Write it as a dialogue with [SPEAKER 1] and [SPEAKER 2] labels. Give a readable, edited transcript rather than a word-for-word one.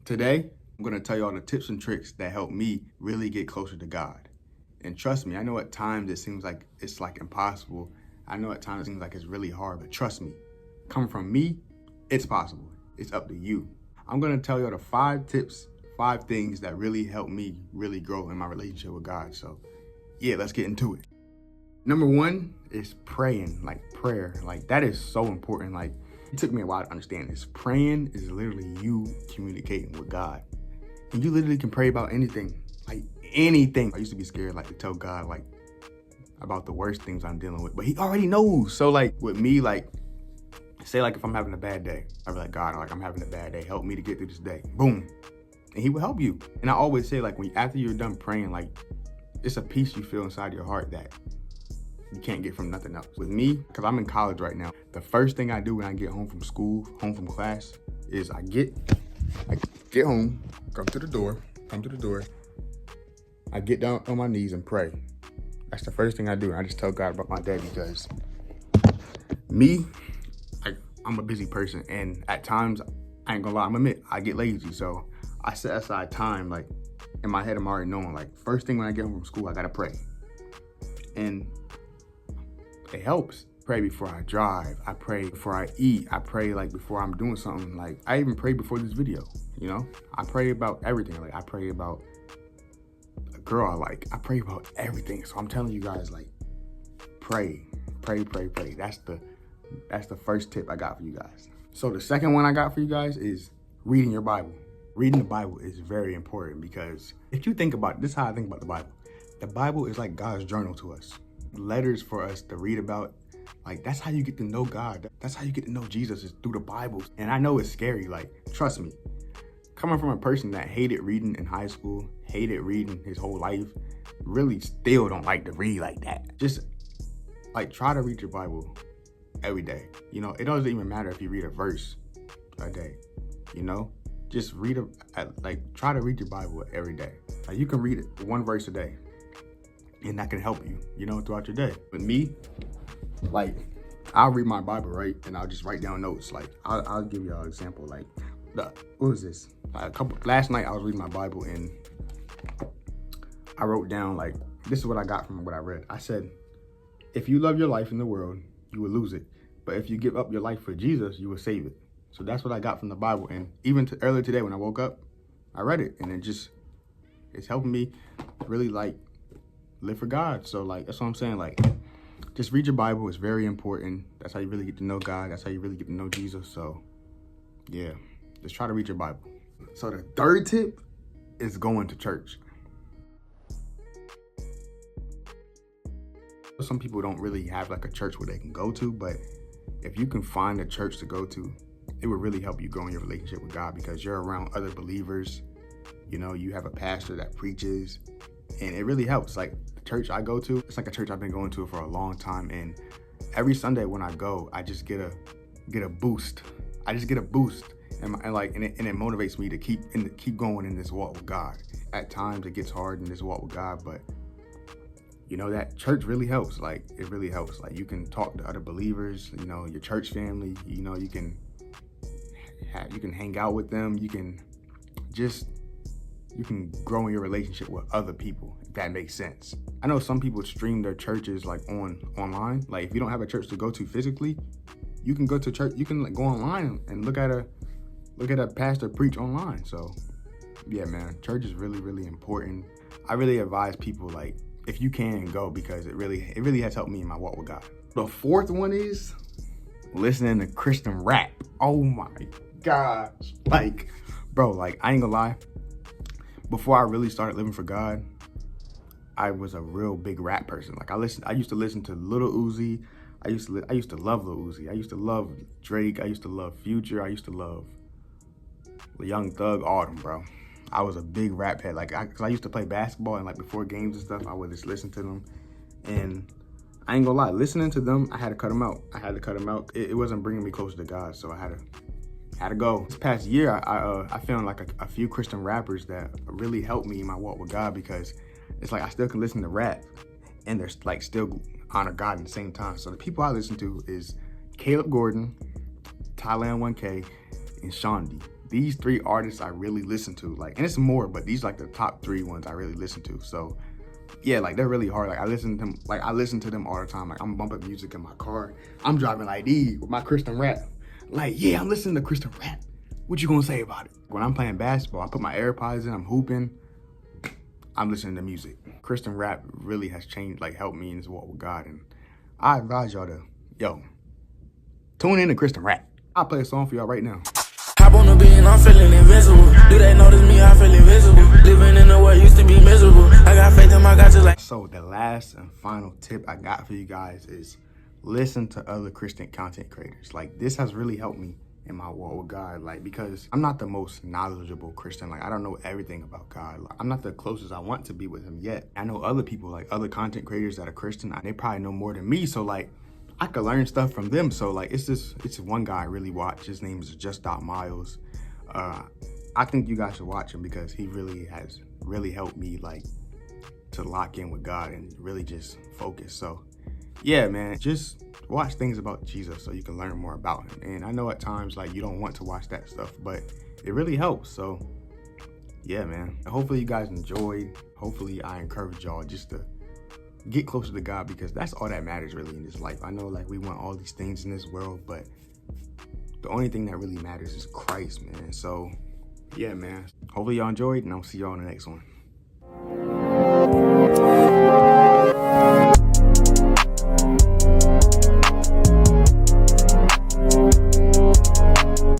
[SPEAKER 1] Today, I'm going to tell you all the tips and tricks that help me really get closer to God. And trust me, I know at times it seems like it's like impossible. I know at times it seems like it's really hard, but trust me, coming from me, it's possible. It's up to you. I'm going to tell you all the 5 tips, 5 things that really help me really grow in my relationship with God. So yeah, let's get into it. Number 1 is praying, like prayer. Like that is so important. Like it took me a while to understand this. Praying is literally you communicating with God. And you literally can pray about anything, like anything. I used to be scared like to tell God like about the worst things I'm dealing with, but he already knows. So like with me, like say like if I'm having a bad day, I'd be like, God, like I'm having a bad day. Help me to get through this day. Boom. And he will help you. And I always say like after you're done praying, like it's a peace you feel inside your heart that you can't get from nothing else. With me, because I'm in college right now, the first thing I do when I get home from school, home from class, is I get home, come to the door, I get down on my knees and pray. That's the first thing I do. And I just tell God about my day because me, I'm a busy person. And at times, I ain't gonna lie, I'm admit, I get lazy. So I set aside time, like in my head, I'm already knowing, like first thing when I get home from school, I gotta pray. And it helps. Pray before I drive. I pray before I eat. I pray like before I'm doing something. Like I even pray before this video, you know? I pray about everything. Like I pray about a girl I like. I pray about everything. So I'm telling you guys, like, pray. That's the first tip I got for you guys. So the second one I got for you guys is reading your Bible. Reading the Bible is very important because if you think about it, this is how I think about the Bible. The Bible is like God's journal to us. Letters for us to read about. Like that's how you get to know God. That's how you get to know Jesus, is through the Bible. And I know it's scary, like trust me. Coming from a person that hated reading in high school, hated reading his whole life, really still don't like to read like that. Just like try to read your Bible every day. You know, it doesn't even matter if you read a verse a day, you know? Just try to read your Bible every day. Like you can read it 1 verse a day. And that can help you, you know, throughout your day. With me, like, I'll read my Bible, right? And I'll just write down notes. Like, I'll give you an example. Like, what was this? Last night I was reading my Bible and I wrote down, like, this is what I got from what I read. I said, if you love your life in the world, you will lose it. But if you give up your life for Jesus, you will save it. So that's what I got from the Bible. And even earlier today when I woke up, I read it. And it's helping me really, like, live for God. So like that's what I'm saying. Like just read your Bible. It's very important. That's how you really get to know God. That's how you really get to know Jesus. So yeah, just try to read your Bible. So the third tip is going to church. Some people don't really have like a church where they can go to, but if you can find a church to go to, it would really help you grow in your relationship with God because you're around other believers. You know, you have a pastor that preaches and it really helps. Like the church I go to, it's like a church I've been going to for a long time. And every Sunday when I go, I just get a boost. I just get a boost. And it motivates me to keep going in this walk with God. At times it gets hard in this walk with God, but you know, that church really helps. Like it really helps. Like you can talk to other believers, you know, your church family, you know, you can hang out with them. You can grow in your relationship with other people, if that makes sense. I know some people stream their churches like online. Like if you don't have a church to go to physically, you can go to church. You can like go online and look at a pastor preach online. So yeah, man, church is really, really important. I really advise people, like, if you can, go, because it really has helped me in my walk with God. The fourth one is listening to Christian rap. Oh my gosh. Like, bro, like I ain't gonna lie. Before I really started living for God, I was a real big rap person. Like I used to listen to Lil Uzi. I used to love Lil Uzi. I used to love Drake. I used to love Future. I used to love Young Thug, all them, bro. I was a big rap head. Like, cause I used to play basketball and like before games and stuff, I would just listen to them. And I ain't gonna lie, listening to them, I had to cut them out. It wasn't bringing me closer to God, so I had to go. This past year, I found like a few Christian rappers that really helped me in my walk with God, because it's like I still can listen to rap and they're like still honor God at the same time. So the people I listen to is Caleb Gordon, Thailand 1K, and Shawndy. these 3 artists I really listen to, like, and it's more, but these like the top 3 ones I really listen to. So yeah, like they're really hard. Like I listen to them all the time. Like I'm bumping music in my car. I'm driving like these with my Christian rap. Like, yeah, I'm listening to Christian rap. What you gonna say about it? When I'm playing basketball, I put my AirPods in, I'm hooping, I'm listening to music. Christian rap really has changed, like helped me in this walk with God. And I advise y'all to, tune in to Christian rap. I'll play a song for y'all right now.
[SPEAKER 2] Hop on the beat, I'm feeling invincible. Do they notice me? I feel invisible. Living in a world used to be miserable. I got faith in my God just like.
[SPEAKER 1] So the last and final tip I got for you guys is listen to other Christian content creators. Like this has really helped me in my walk with God, like because I'm not the most knowledgeable Christian. Like I don't know everything about God. Like, I'm not the closest I want to be with him yet. I know other people, like other content creators that are Christian, they probably know more than me. So like I could learn stuff from them. So like it's one guy I really watch. His name is Just Dot Miles. I think you guys should watch him because he really has helped me like to lock in with God and really just focus. So yeah, man, just watch things about Jesus so you can learn more about him. And I know at times like you don't want to watch that stuff, but it really helps. So yeah, man, hopefully you guys enjoyed. Hopefully I encourage y'all just to get closer to God, because that's all that matters really in this life. I know like we want all these things in this world, but the only thing that really matters is Christ, man. So yeah, man, hopefully y'all enjoyed, and I'll see y'all in the next one.